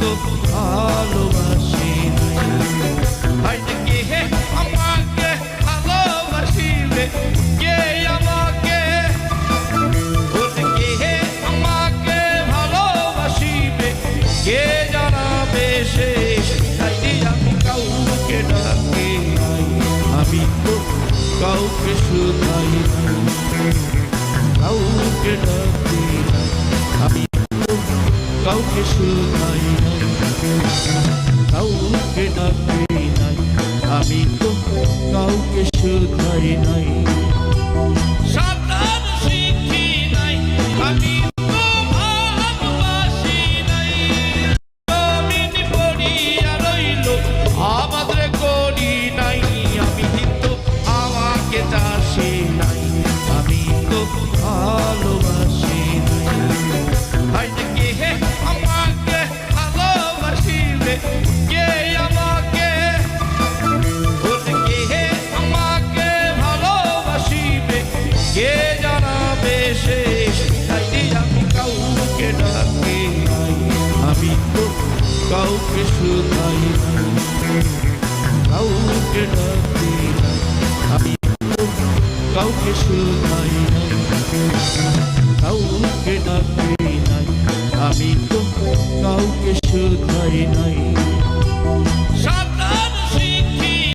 তো ভালোবাসি নাই। কে আমাকে ভালোবাসিবে, কে আমাকে কে আমাকে ভালোবাসিবে, কে জানাবে শেষ তাইলে আমি কাউকে ডাকি নাই। আমি তো কাউকে শুধাই নাই, কাউকে ডাকি নাই। আমি তো কাউকে শুধাই নাই, কাউকে ডাকি নাই। আমি তো কাউকে শুধাই নাই। সাঁতার শিখি নাই, আমি তো ভালোবাসি নাই। জমিন পড়িয়া রইল আমাদের করি নাই। আমি তো আমাকে চাষি নাই, আমি তো ভালোবাসি নাই। কে আমাকে ভালোবাসিবে, কে আমাকে কে আমাকে ভালোবাসিবে, কে জানাবে শেষ তাইলে আমি কাউকে ডাকি নাই। আমি তো কাউকে শুধাই নাই, কাউকে ডাকি নাই। আমি তো কাউকে শুধাই নাই।